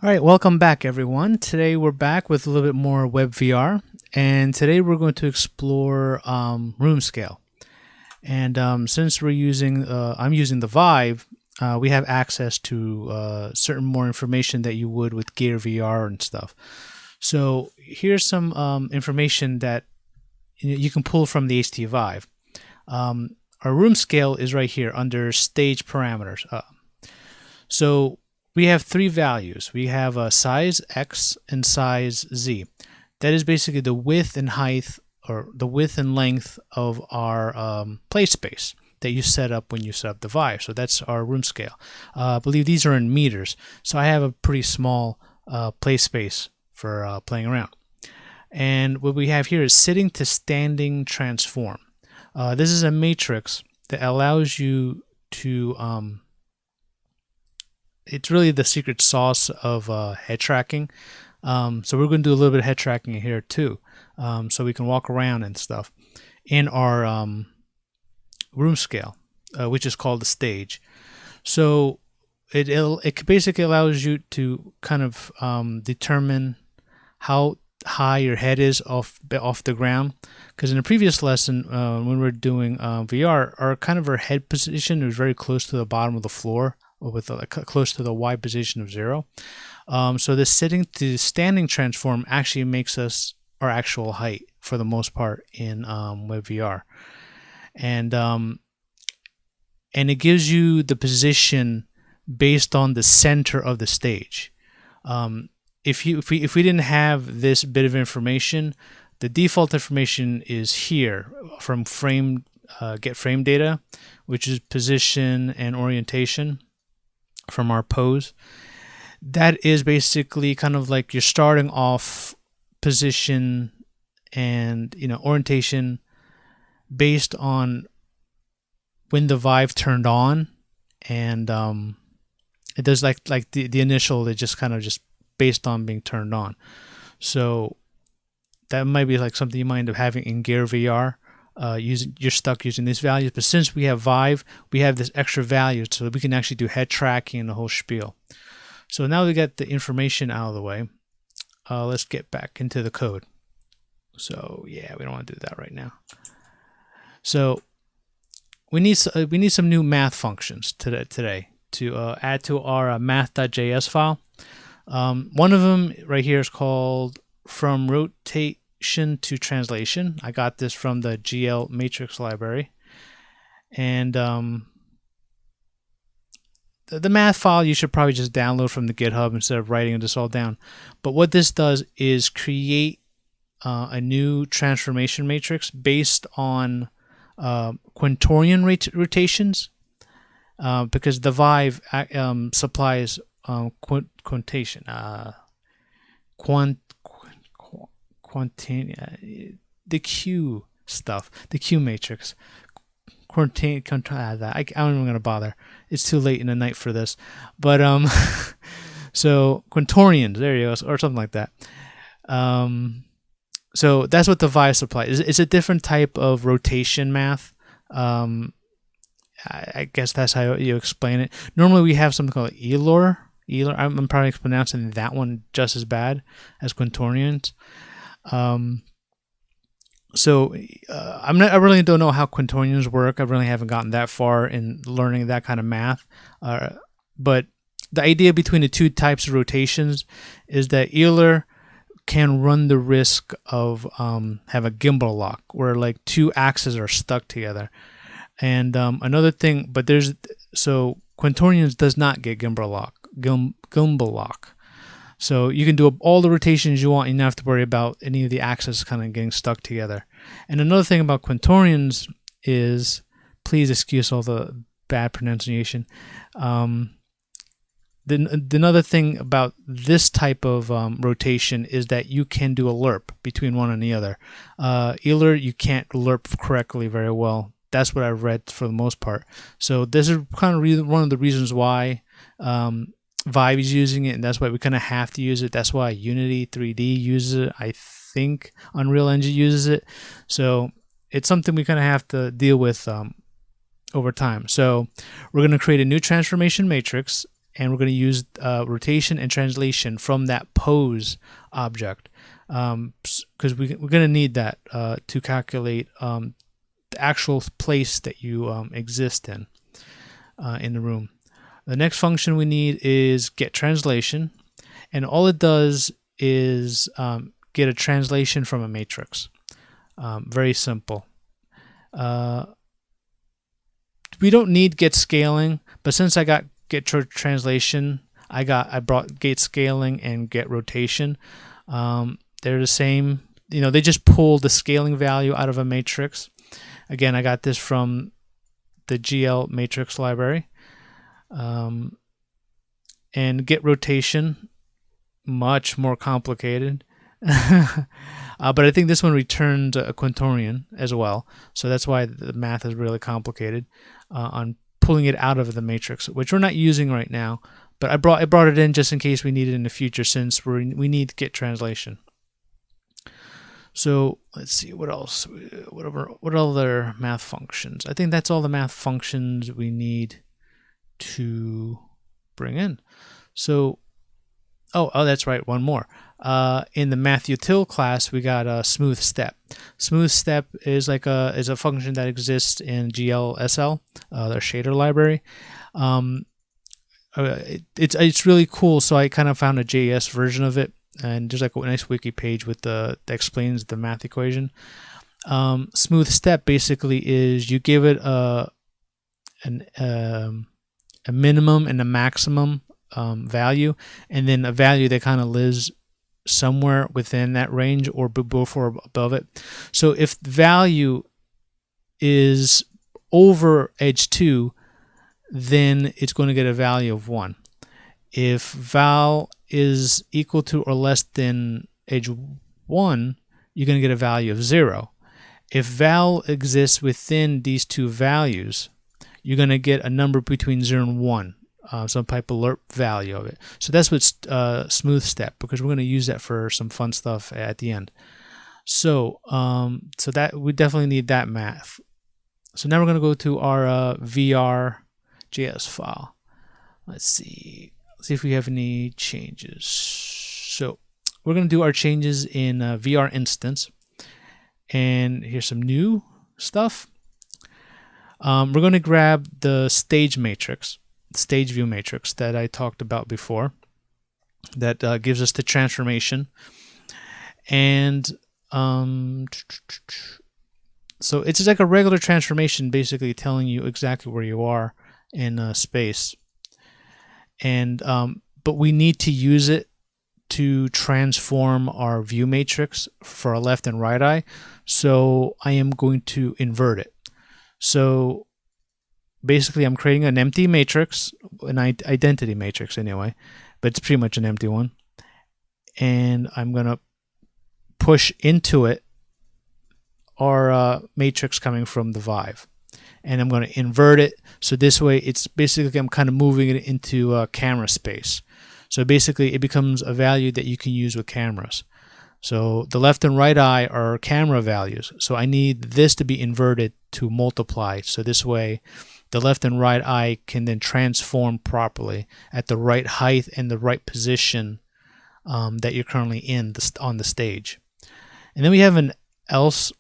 All right, welcome back, everyone. Today we're back with a little bit more WebVR, and today we're going to explore Roomscale. And since we're using, I'm using the Vive, we have access to certain more information that you would with Gear VR and stuff. So here's some information that you can pull from the HT Vive. Our Roomscale is right here under Stage Parameters. So we have three values. We have a size X and size Z. That is basically the width and height, or the width and length of our play space that you set up when you set up the Vive. So that's our room scale. I believe these are in meters. So I have a pretty small play space for playing around. And what we have here is sitting to standing transform. This is a matrix that allows you to it's really the secret sauce of head tracking. So we're going to do a little bit of head tracking here too, so we can walk around and stuff in our room scale, which is called the stage. So it basically allows you to kind of determine how high your head is off the ground. Because in the previous lesson, when we were doing VR, our head position was very close to the bottom of the floor, with close to the Y position of 0. So this sitting to standing transform actually makes us our actual height for the most part in WebVR, and it gives you the position based on the center of the stage. If we didn't have this bit of information, the default information is here from get frame data, which is position and orientation from our pose. That is basically kind of like you're starting off position and orientation based on when the Vive turned on, and it does like the initial, it just kind of just based on being turned on. So that might be like something you might end up having in Gear VR. You're stuck using these values, but since we have Vive, we have this extra value so that we can actually do head tracking and the whole spiel. So now we got the information out of the way. Let's get back into the code. So yeah, we don't want to do that right now. So we need some new math functions today to add to our math.js file. One of them right here is called from rotate to translation. I got this from the GL matrix library, and the math file you should probably just download from the GitHub instead of writing this all down. But what this does is create a new transformation matrix based on quaternion rotations, because the Vive supplies quantation, the Q stuff, the Q matrix. I don't even going to bother. It's too late in the night for this. But so quaternions, there you go, or something like that. So that's what the Vive supplies. It's a different type of rotation math. I guess that's how you explain it. Normally we have something called Euler. I'm probably pronouncing that one just as bad as quaternions. So I really don't know how quaternions work. I really haven't gotten that far in learning that kind of math. But the idea between the two types of rotations is that Euler can run the risk of have a gimbal lock, where like two axes are stuck together. And another thing, so quaternions does not get gimbal lock. So you can do all the rotations you want, and you don't have to worry about any of the axes kind of getting stuck together. And another thing about quaternions is, please excuse all the bad pronunciation. Another thing about this type of rotation is that you can do a lerp between one and the other. Euler, you can't lerp correctly very well. That's what I've read for the most part. So this is kind of one of the reasons why Vive is using it, and that's why we kind of have to use it. That's why Unity 3D uses it. I think Unreal Engine uses it. So it's something we kind of have to deal with over time. So we're going to create a new transformation matrix, and we're going to use rotation and translation from that pose object, because we're going to need that to calculate the actual place that you exist in the room. The next function we need is get translation, and all it does is get a translation from a matrix. Very simple. We don't need get scaling, but since I got get translation, I brought get scaling and get rotation. They're the same. They just pull the scaling value out of a matrix. Again, I got this from the GL matrix library. And get rotation, much more complicated. But I think this one returned a quaternion as well, so that's why the math is really complicated on pulling it out of the matrix, which we're not using right now. But I brought it in just in case we need it in the future, since we need to get translation. So let's see what else. What other math functions? I think that's all the math functions we need to bring in. So, oh, that's right. One more. In the math util class, we got a SmoothStep. SmoothStep is is a function that exists in GLSL, their shader library. It's really cool. So I kind of found a JS version of it, and there's like a nice wiki page with that explains the math equation. SmoothStep basically is you give it a minimum and a maximum value, and then a value that kind of lives somewhere within that range or before or above it. So if the value is over edge 2, then it's going to get a value of 1. If val is equal to or less than edge 1, you're going to get a value of 0. If val exists within these two values, you're going to get a number between 0 and 1. Some type of lerp value of it. So that's what's SmoothStep, because we're going to use that for some fun stuff at the end. So so that we definitely need that math. So now we're going to go to our VR.js file. Let's see if we have any changes. So we're going to do our changes in VR instance, and here's some new stuff. We're going to grab the stage matrix, stage view matrix that I talked about before, that gives us the transformation. And so it's just like a regular transformation, basically telling you exactly where you are in space. And but we need to use it to transform our view matrix for our left and right eye. So I am going to invert it. So basically, I'm creating an empty matrix, an identity matrix anyway, but it's pretty much an empty one. And I'm going to push into it our matrix coming from the Vive. And I'm going to invert it. So this way, it's basically, I'm kind of moving it into camera space. So basically, it becomes a value that you can use with cameras. So the left and right eye are camera values. So I need this to be inverted to multiply. So this way, the left and right eye can then transform properly at the right height and the right position that you're currently in on the stage. And then we have an else,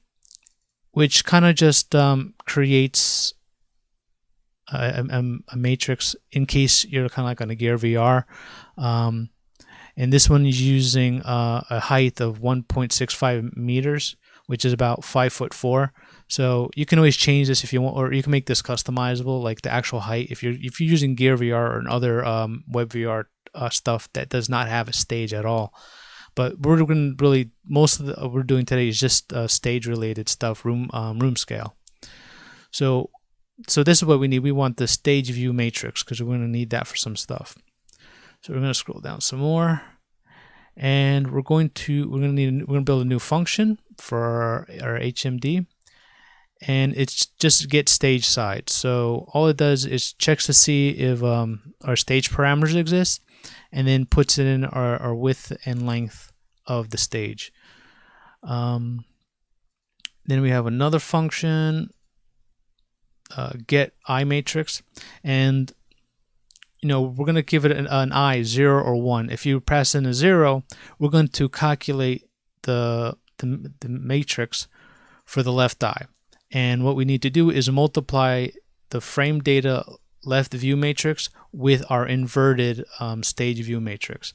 which kind of just creates a matrix in case you're kind of like on a Gear VR. And this one is using a height of 1.65 meters, which is about 5'4". So you can always change this if you want, or you can make this customizable, like the actual height. If you're using Gear VR or other WebVR stuff that does not have a stage at all. But we're going to really, most of what we're doing today is just stage related stuff, room scale. So this is what we need. We want the stage view matrix because we're going to need that for some stuff. So we're going to scroll down some more, and we're going to build a new function for our HMD, and it's just get stage side. So all it does is checks to see if our stage parameters exist, and then puts it in our width and length of the stage. Then we have another function, get iMatrix, and we're going to give it an eye, 0 or 1. If you press in a 0, we're going to calculate the matrix for the left eye. And what we need to do is multiply the frame data left view matrix with our inverted stage view matrix.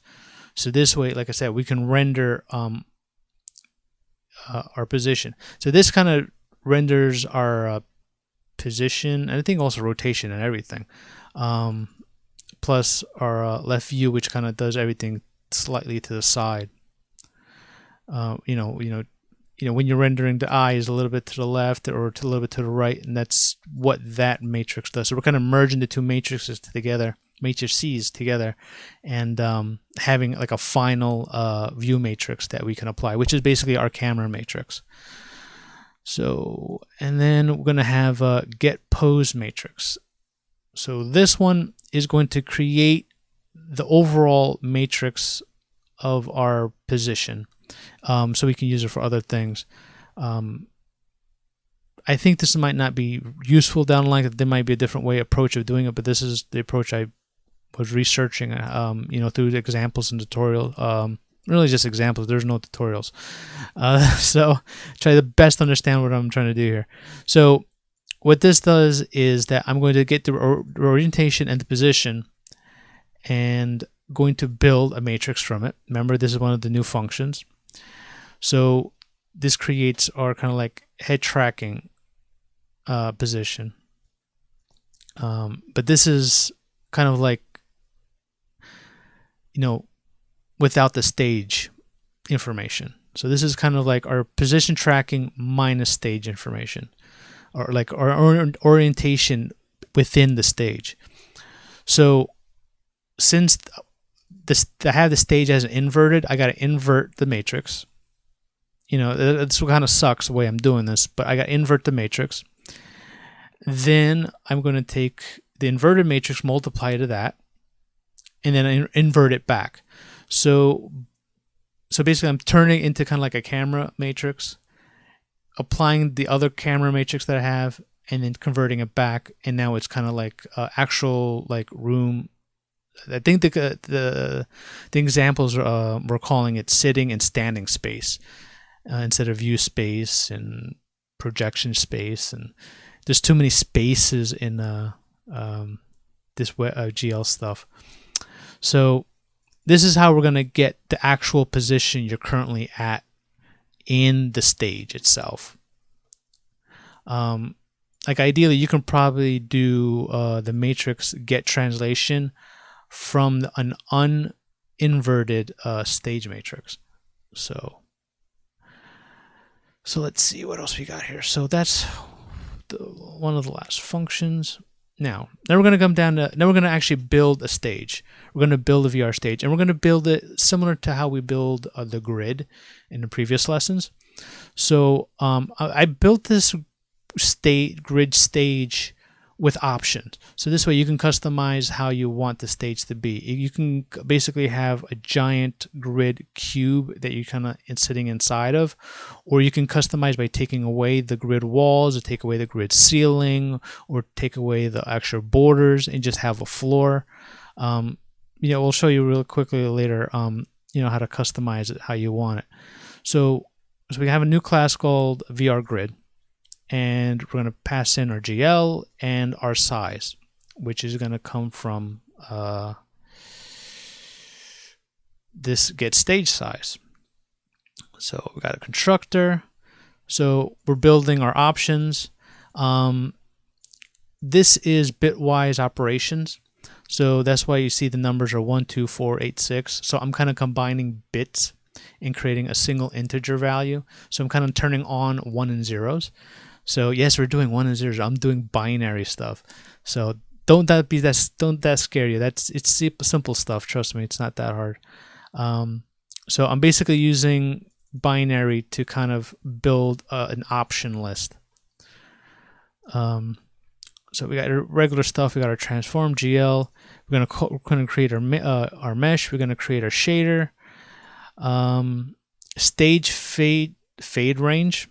So this way, like I said, we can render our position. So this kind of renders our position, and I think also rotation and everything. Plus our left view, which kind of does everything slightly to the side. When you're rendering the eye is a little bit to the left or a little bit to the right, and that's what that matrix does. So we're kind of merging the two matrices together, and having like a final view matrix that we can apply, which is basically our camera matrix. So, and then we're going to have a get pose matrix. So this one is going to create the overall matrix of our position, so we can use it for other things. I think this might not be useful down the line. There might be a different approach of doing it, but this is the approach I was researching, through the examples and tutorial. Really just examples. There's no tutorials. So try the best to understand what I'm trying to do here. So what this does is that I'm going to get the orientation and the position and going to build a matrix from it. Remember, this is one of the new functions. So this creates our kind of like head tracking position. But this is kind of like, without the stage information. So this is kind of like our position tracking minus stage information, or like our orientation within the stage. So since I have the stage as inverted, I got to invert the matrix. That's what kind of sucks the way I'm doing this, but I got to invert the matrix. Then I'm going to take the inverted matrix, multiply to that, and then invert it back. So basically I'm turning it into kind of like a camera matrix, applying the other camera matrix that I have, and then converting it back, and now it's kind of like actual like room. I think the examples we're calling it sitting and standing space instead of view space and projection space, and there's too many spaces in this GL stuff. So this is how we're going to get the actual position you're currently at in the stage itself. Like ideally, you can probably do the matrix get translation from an uninverted stage matrix. So let's see what else we got here. So that's one of the last functions. Now we're going to come down to, now we're going to actually build a stage. We're going to build a VR stage, and we're going to build it similar to how we build the grid in the previous lessons. So I built this grid stage with options. So this way you can customize how you want the stage to be. You can basically have a giant grid cube that you're kind of sitting inside of, or you can customize by taking away the grid walls, or take away the grid ceiling, or take away the actual borders and just have a floor. We'll show you real quickly later, how to customize it how you want it. So we have a new class called VR Grid, and we're going to pass in our GL and our size, which is going to come from this get stage size. So we got a constructor. So we're building our options. This is bitwise operations. So that's why you see the numbers are 1, 2, 4, 8, 6. So I'm kind of combining bits and creating a single integer value. So I'm kind of turning on 1 and 0s. So yes, we're doing 1 and 0s. I'm doing binary stuff. So don't that scare you. It's simple stuff. Trust me, it's not that hard. So I'm basically using binary to kind of build an option list. So we got our regular stuff. We got our transform GL. We're gonna create our mesh. We're gonna create our shader. Stage fade range.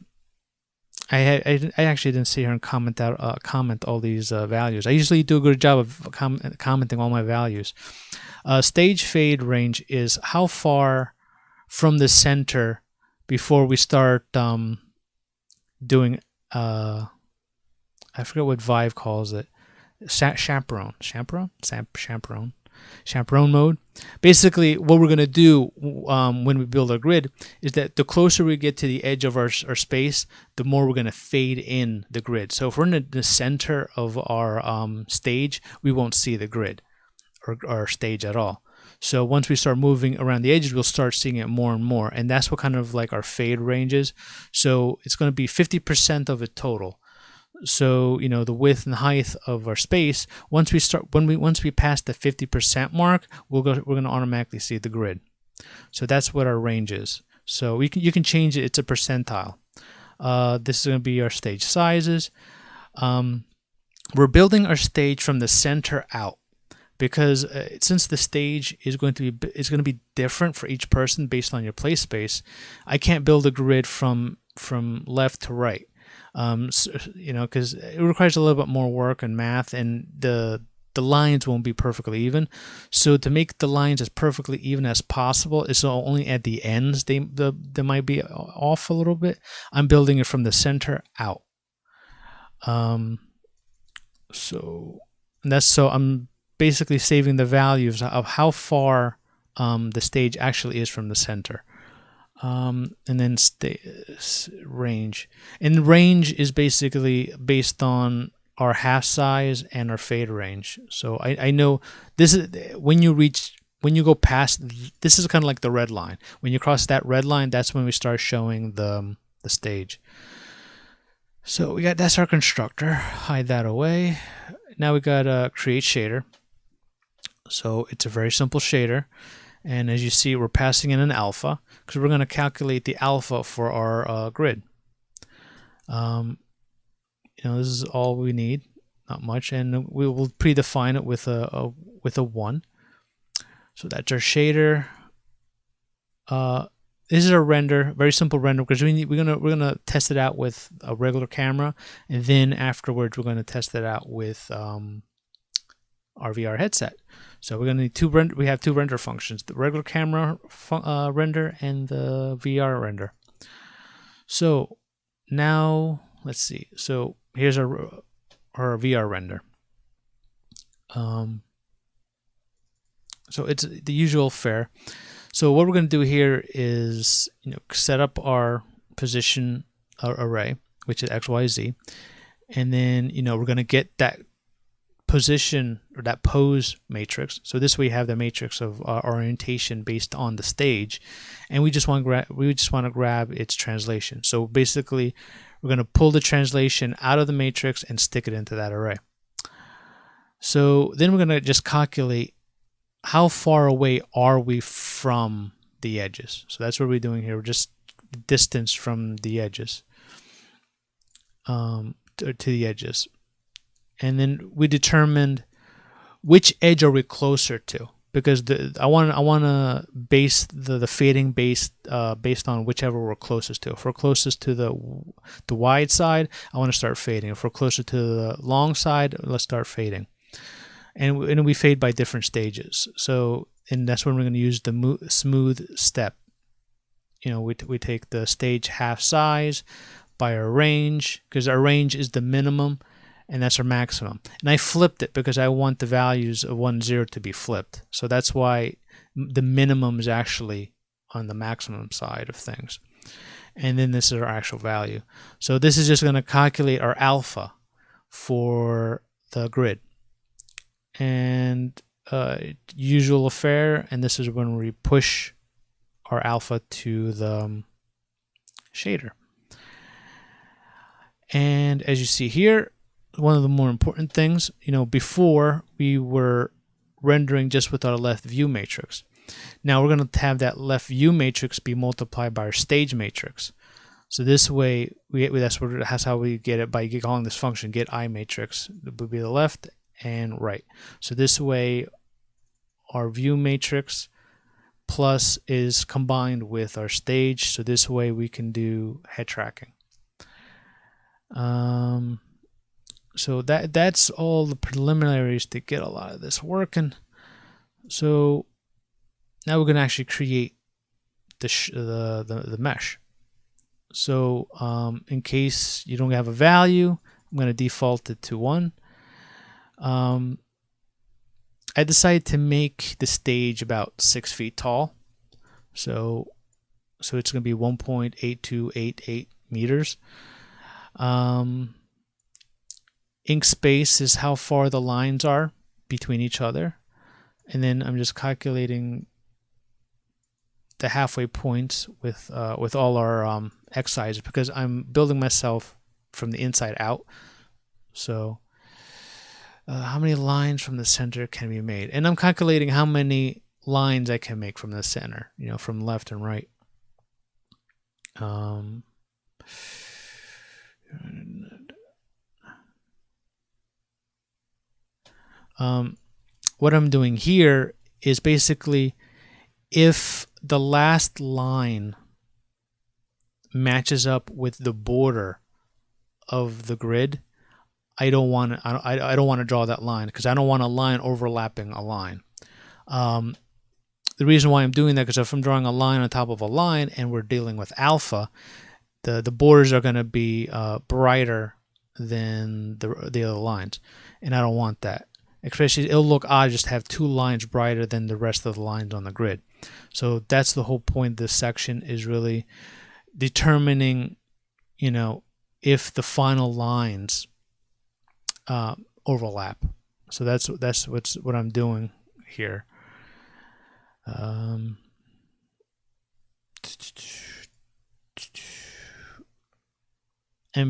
I actually didn't sit here and comment all these values. I usually do a good job of commenting all my values. Stage fade range is how far from the center before we start doing I forget what Vive calls it. Chaperone mode. Basically, what we're going to do when we build our grid is that the closer we get to the edge of our space, the more we're going to fade in the grid. So if we're in the center of our stage, we won't see the grid or our stage at all. So once we start moving around the edges, we'll start seeing it more and more. And that's what kind of like our fade range is. So it's going to be 50% of it total. So the width and height of our space, once we pass the 50% mark, we're going to automatically see the grid. So that's what our range is. So you can change it. It's a percentile. This is going to be our stage sizes. We're building our stage from the center out, because since the stage is going to be different for each person based on your play space, I can't build a grid from left to right. Because it requires a little bit more work and math, and the lines won't be perfectly even. So to make the lines as perfectly even as possible, is only at the ends they might be off a little bit. I'm building it from the center out. So I'm basically saving the values of how far the stage actually is from the center. And then range. And range is basically based on our half size and our fade range. So I know this is when you go past, this is kind of like the red line. When you cross that red line, that's when we start showing the stage. So that's our constructor. Hide that away. Now we got create shader. So it's a very simple shader. And as you see, we're passing in an alpha because we're going to calculate the alpha for our grid. This is all we need, not much, and we will predefine it with a 1. So that's our shader. This is our render, very simple render, because we're gonna test it out with a regular camera, and then afterwards we're going to test it out with our VR headset. So we're going to need we have two render functions, the regular camera render and the VR render. So now let's see. So here's our VR render. So it's the usual fare. So what we're going to do here is set up our position array, which is XYZ, and then we're going to get that position or that pose matrix. So this way you have the matrix of orientation based on the stage, and we just want to grab its translation. So basically we're going to pull the translation out of the matrix and stick it into that array. So then we're going to just calculate how far away are we from the edges. So that's what we're doing here. We're just distance from the edges to the edges. And then we determined which edge are we closer to, because I want to base the fading based on whichever we're closest to. If we're closest to the wide side, I want to start fading. If we're closer to the long side, let's start fading. And we fade by different stages. And that's when we're going to use the SmoothStep. We take the stage half size by our range, because our range is the minimum, and that's our maximum. And I flipped it because I want the values of 1, 0 to be flipped. So that's why the minimum is actually on the maximum side of things. And then this is our actual value. So this is just going to calculate our alpha for the grid. And usual affair, and this is when we push our alpha to the shader. And as you see here, one of the more important things, before we were rendering just with our left view matrix. Now we're going to have that left view matrix be multiplied by our stage matrix. So this way, that's how we get it, by calling this function get I matrix. It would be the left and right. So this way, our view matrix plus is combined with our stage. So this way we can do head tracking. So that's all the preliminaries to get a lot of this working. So now we're going to actually create the mesh. So in case you don't have a value, I'm going to default it to 1. I decided to make the stage about 6 feet tall. So it's going to be 1.8288 meters. Ink space is how far the lines are between each other. And then I'm just calculating the halfway points with all our X sizes, because I'm building myself from the inside out. So how many lines from the center can be made? And I'm calculating how many lines I can make from the center, from left and right. What I'm doing here is basically, if the last line matches up with the border of the grid, I don't want to draw that line, because I don't want a line overlapping a line. The reason why I'm doing that, because if I'm drawing a line on top of a line and we're dealing with alpha, the borders are going to be brighter than the other lines, and I don't want that. Especially, it'll look odd just to have 2 lines brighter than the rest of the lines on the grid. So that's the whole point of this section, is really determining, if the final lines overlap. So that's what I'm doing here. And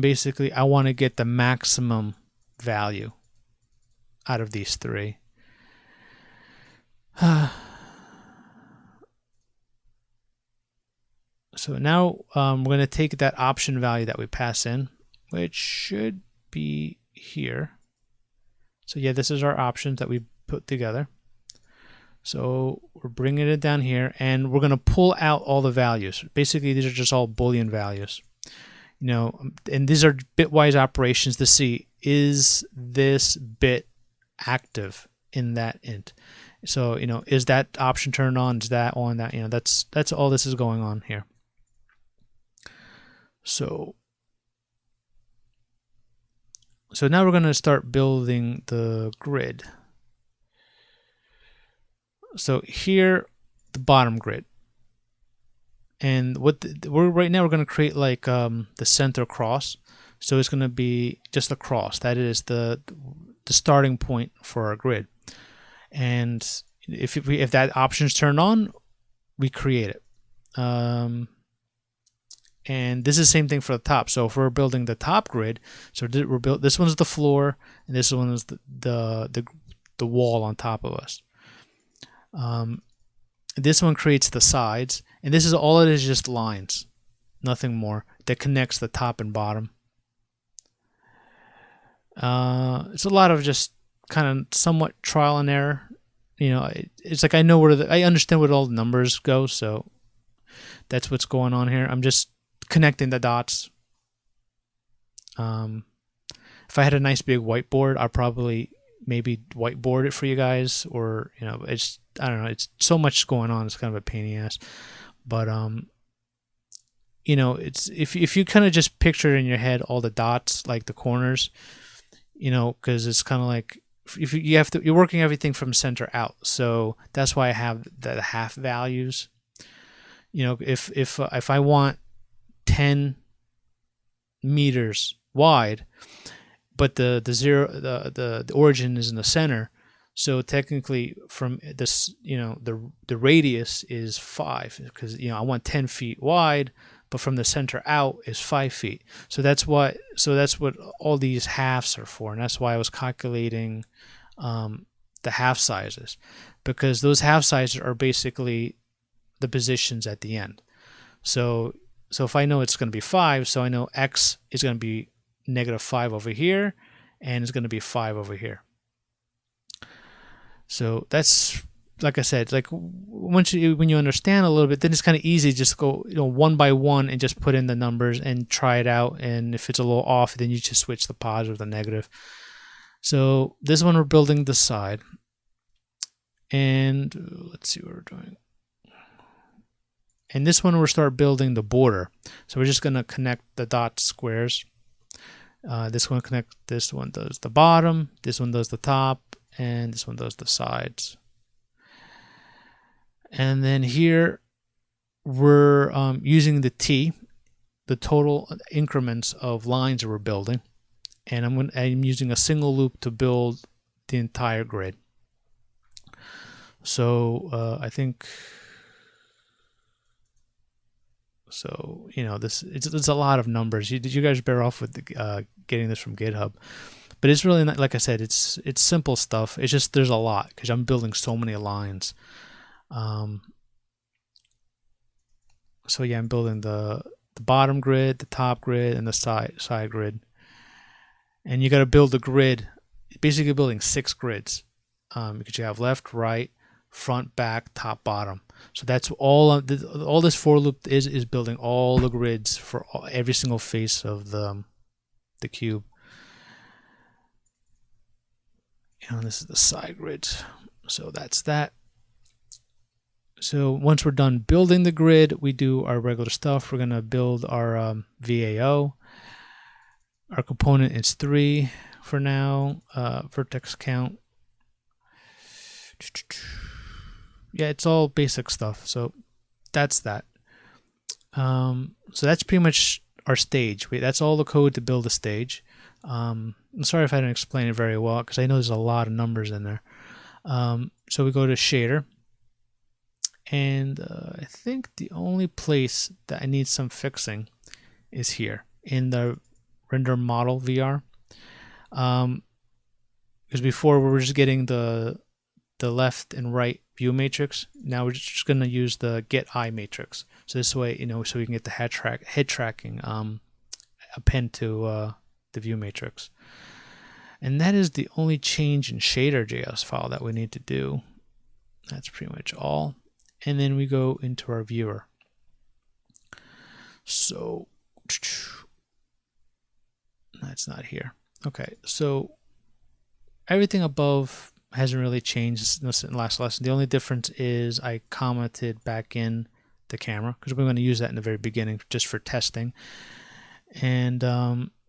basically, I want to get the maximum value out of these 3. So now we're going to take that option value that we pass in, which should be here. So yeah, this is our options that we put together. So we're bringing it down here, and we're going to pull out all the values. Basically, these are just all Boolean values. And these are bitwise operations to see, is this bit active in that int? So, is that option turned on? Is that on? That, that's all this is going on here. So now we're going to start building the grid. So here, the bottom grid. And right now we're going to create like the center cross. So it's going to be just a cross. That is the starting point for our grid. And if that option is turned on, we create it. And this is the same thing for the top. So if we're building the top grid, so this one's the floor, and this one is the wall on top of us. This one creates the sides, and this is all it is, just lines, nothing more, that connects the top and bottom. It's a lot of just kind of somewhat trial and error. It's like I understand where all the numbers go, so that's what's going on here. I'm just connecting the dots. If I had a nice big whiteboard, I'd probably maybe whiteboard it for you guys, or it's, I don't know, it's so much going on, it's kind of a pain in the ass. But it's if you kind of just picture in your head all the dots, like the corners, because it's kind of like, if you're working everything from center out. So that's why I have the half values. If I want 10 meters wide, but the origin is in the center, so technically from this, the radius is 5, because I want 10 feet wide, but from the center out is 5 feet. So that's what all these halves are for, and that's why I was calculating the half sizes, because those half sizes are basically the positions at the end. So if I know it's going to be 5, so I know x is going to be -5 over here, and it's going to be 5 over here. So that's like I said, like when you understand a little bit, then it's kind of easy. Just go, one by one and just put in the numbers and try it out. And if it's a little off, then you just switch the positive to the negative. So this one we're building the side, and let's see what we're doing. And this one we'll start building the border. So we're just gonna connect the dot squares. This one connect. This one does the bottom. This one does the top, and this one does the sides. And then here we're using the T, the total increments of lines that we're building, and I'm using a single loop to build the entire grid. So I think, so it's a lot of numbers. You guys bear off with getting this from GitHub, but it's really not, like I said, it's simple stuff. It's just there's a lot because I'm building so many lines. So yeah, I'm building the bottom grid, the top grid, and the side grid. And you got to build the grid. Basically, building 6 grids because you have left, right, front, back, top, bottom. So that's all this for loop is building all the grids for every single face of the cube. And this is the side grids. So that's that. So once we're done building the grid, we do our regular stuff. We're going to build our VAO. Our component is 3 for now. Vertex count. Yeah, it's all basic stuff. So that's that. So that's pretty much our stage. That's all the code to build a stage. I'm sorry if I didn't explain it very well because I know there's a lot of numbers in there. So we go to shader. And I think the only place that I need some fixing is here in the render model VR. Because before we were just getting the left and right view matrix. Now we're just going to use the get eye matrix. So this way, so we can get the head tracking append to the view matrix. And that is the only change in shader.js file that we need to do. That's pretty much all. And then we go into our viewer. So that's not here. Okay, so everything above hasn't really changed since the last lesson. The only difference is I commented back in the camera because we're going to use that in the very beginning just for testing. And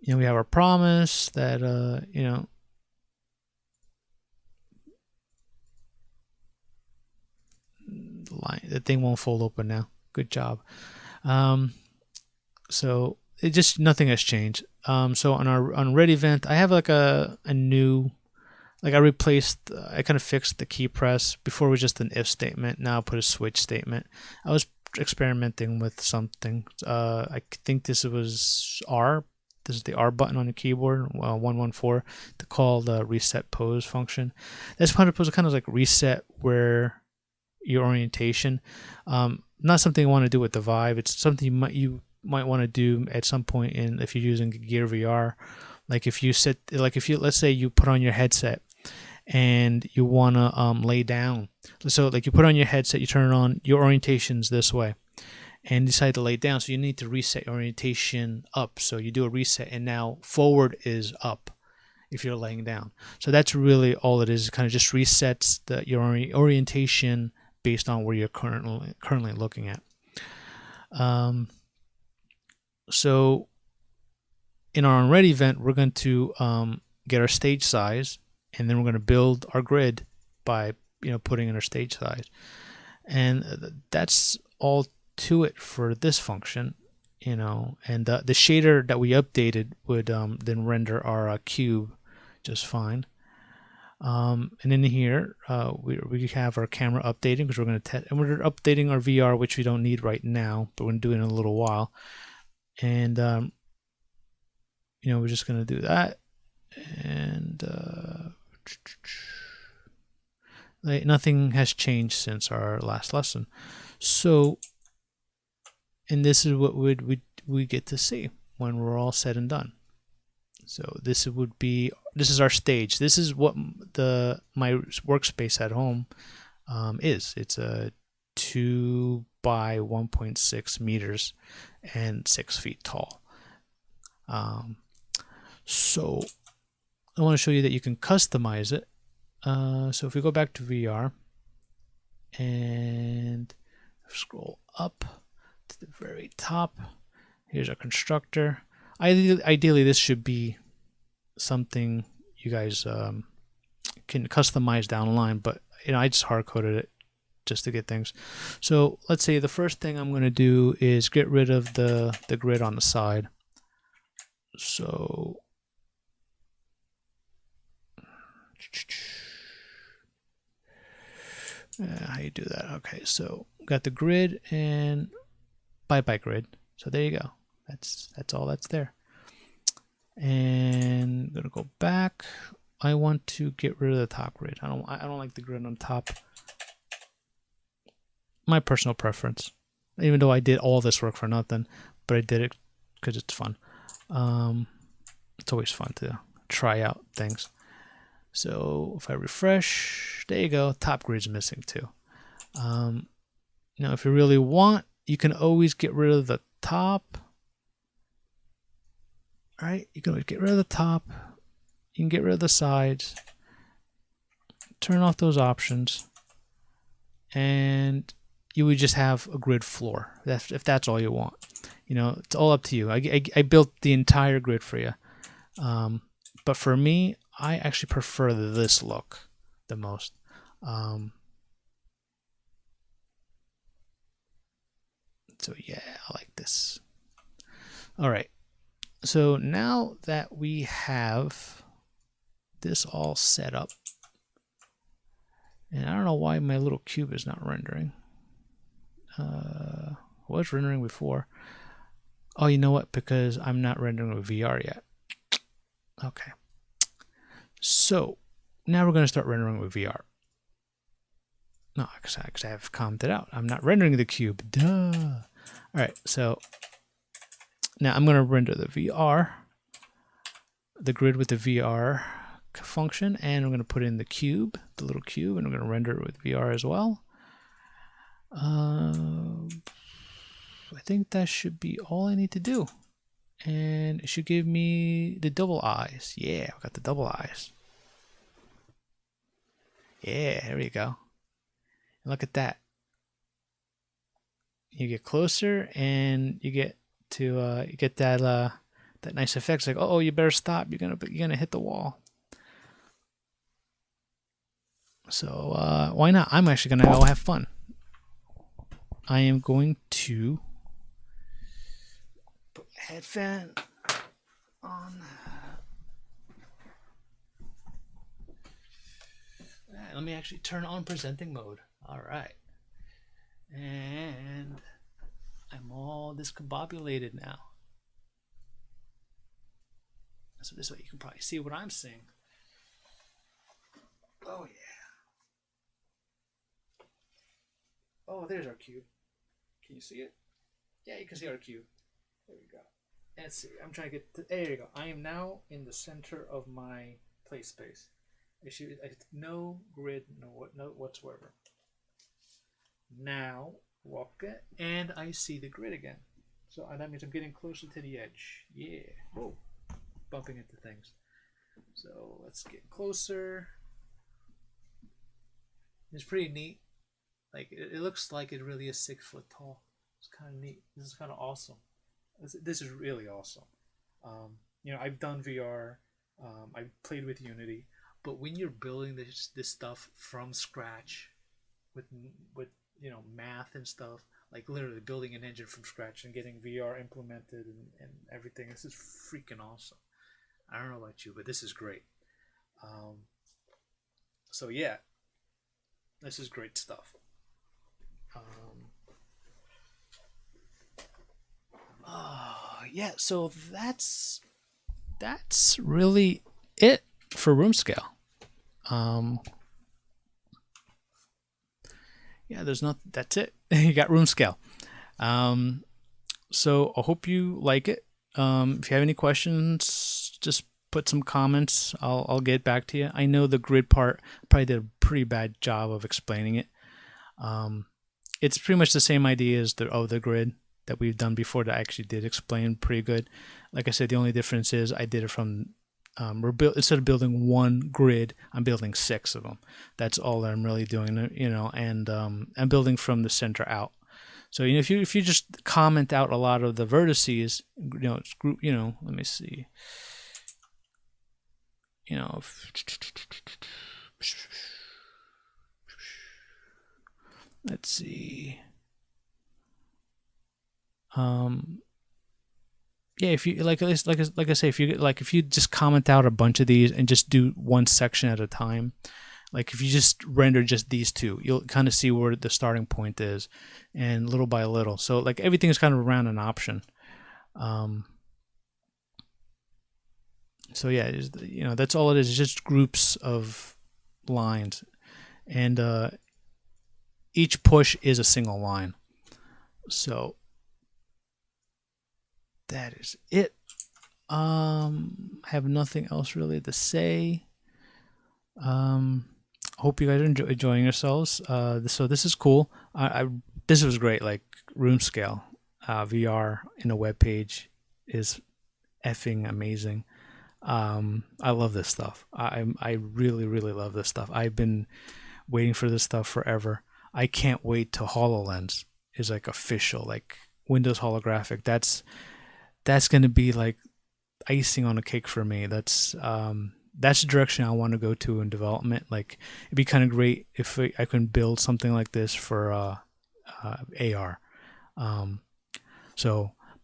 we have our promise that the thing won't fold open now. Good job. So it just nothing has changed. So on red event, I have like a new, like I kind of fixed the key press. Before it was just an if statement. Now I put a switch statement. I was experimenting with something. I think this was R. This is the R button on the keyboard, 114, to call the reset pose function. That's kind of like reset where your orientation. Not something you want to do with the Vive. It's something you might want to do at some point if you're using Gear VR. Like if let's say you put on your headset and you want to lay down. So like you put on your headset, you turn it on, your orientation's this way, and decide to lay down. So you need to reset your orientation up. So you do a reset, and now forward is up if you're laying down. So that's really all it is. It kind of just resets your orientation based on where you're currently looking at. So in our onReady event, we're going to get our stage size, and then we're going to build our grid by putting in our stage size. And that's all to it for this function. And the shader that we updated would then render our cube just fine. And in here, we have our camera updating because we're going to test, and we're updating our VR, which we don't need right now, but we're going to do it in a little while. And we're just going to do that, and nothing has changed since our last lesson. So, and this is what we get to see when we're all said and done. So this is our stage. This is what my workspace at home is. It's a 2 by 1.6 meters and 6 feet tall. So I want to show you that you can customize it. So if we go back to VR and scroll up to the very top, here's our constructor. Ideally, this should be something you guys can customize down the line, but I just hard coded it just to get things. So let's say the first thing I'm going to do is get rid of the grid on the side. So how you do that? Okay, so got the grid and bye grid. So there you go. That's all that's there. And I'm gonna go back. I want to get rid of the top grid. I don't like the grid on top. My personal preference. Even though I did all this work for nothing, but I did it because it's fun. It's always fun to try out things. So if I refresh, there you go. Top grid's missing too. Now, if you really want, you can always get rid of the top. All right, you can always get rid of the top. You can get rid of the sides. Turn off those options, and you would just have a grid floor. If that's all you want. It's all up to you. I built the entire grid for you. But for me, I actually prefer this look the most. So yeah, I like this. All right. So now that we have this all set up, and I don't know why my little cube is not rendering. Was rendering before. Oh, you know what? Because I'm not rendering with VR yet. Okay. So now we're going to start rendering with VR. No, because I have commented out. I'm not rendering the cube. Duh. All right. So now I'm going to render the VR, the grid with the VR function, and I'm going to put in the cube, the little cube, and I'm going to render it with VR as well. I think that should be all I need to do. And it should give me the double eyes. Yeah, I got the double eyes. Yeah, there you go. And look at that. You get closer and you get to get that nice effect. It's like, oh, you better stop. You're gonna hit the wall. So why not? I'm actually gonna go have fun. I am going to put my head fan on. Let me actually turn on presenting mode. All right. And I'm all discombobulated now. So this way you can probably see what I'm seeing. Oh, yeah. Oh, there's our cube. Can you see it? Yeah, you can see our cube. There we go. Let's see. I'm trying to get to, there you go. I am now in the center of my play space. No grid, no whatsoever. Now walk it, and I see the grid again. So that means I'm getting closer to the edge. Yeah. Whoa. Bumping into things. So let's get closer. It's pretty neat. Like it looks like it really is 6 foot tall. It's kind of neat. This is kind of awesome. This is really awesome. I've done VR. I've played with Unity, but when you're building this stuff from scratch, with math and stuff, like literally building an engine from scratch and getting VR implemented and everything, this is freaking awesome. I don't know about you, but this is great. So yeah, this is great stuff. Yeah, so that's really it for Roomscale. Yeah, there's not. That's it. You got Roomscale. So I hope you like it. If you have any questions, just put some comments. I'll get back to you. I know the grid part, probably did a pretty bad job of explaining it. It's pretty much the same idea as the grid that we've done before that I actually did explain pretty good. Like I said, the only difference is I did it from instead of building one grid, I'm building 6 of them. That's all that I'm really doing, you know, and I'm building from the center out. So, you know, if you just comment out a lot of the vertices, you know, it's group, you know, let me see, you know, let's see. Yeah, if you like I say, if you just comment out a bunch of these and just do one section at a time, like if you just render just these 2, you'll kind of see where the starting point is, and little by little. So like everything is kind of around an option. So yeah, you know, that's all it is. It's just groups of lines, and each push is a single line. So that is it. Have nothing else really to say. Hope you guys are enjoying yourselves. So this is cool. This was great. Like Roomscale, VR in a web page is effing amazing. I love this stuff. I really love this stuff. I've been waiting for this stuff forever. I can't wait till HoloLens is like official, like Windows holographic. That's going to be like icing on a cake for me. That's the direction I want to go to in development. Like it'd be kind of great if I can build something like this for AR.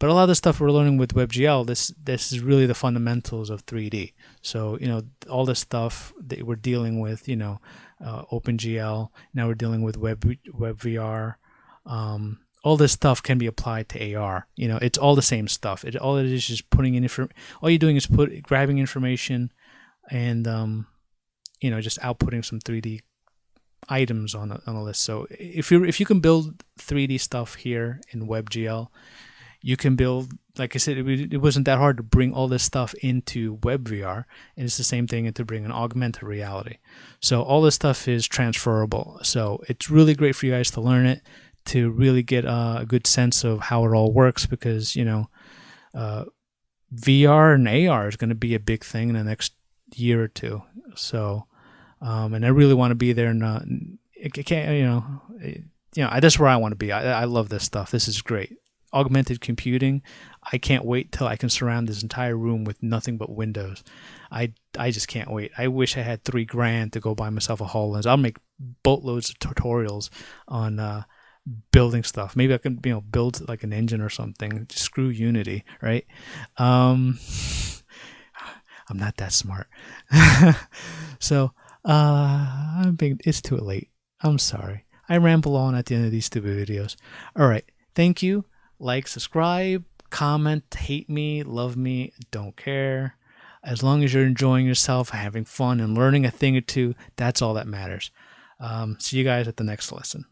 But a lot of the stuff we're learning with WebGL, this is really the fundamentals of 3D. So, you know, all the stuff that we're dealing with, you know, OpenGL, now we're dealing with WebVR. All this stuff can be applied to AR. You know, it's all the same stuff. All it is just putting in all you're doing is grabbing information and you know, just outputting some 3D items on a list. So if you can build 3D stuff here in WebGL, you can build, like I said, it wasn't that hard to bring all this stuff into WebVR, and it's the same thing to bring an augmented reality. So all this stuff is transferable. So it's really great for you guys to learn it, to really get a good sense of how it all works, because, you know, VR and AR is going to be a big thing in the next year or 2. So, and I really want to be there. And it can't, you know, that's where I want to be. I love this stuff. This is great. Augmented computing. I can't wait till I can surround this entire room with nothing but windows. I just can't wait. I wish I had $3,000 to go buy myself a HoloLens. I'll make boatloads of tutorials on building stuff. Maybe I can, you know, build like an engine or something. Just screw Unity, right? I'm not that smart. So it's too late. I'm sorry. I ramble on at the end of these stupid videos. All right. Thank you. Like, subscribe, comment, hate me, love me, don't care. As long as you're enjoying yourself, having fun, and learning a thing or two, that's all that matters. See you guys at the next lesson.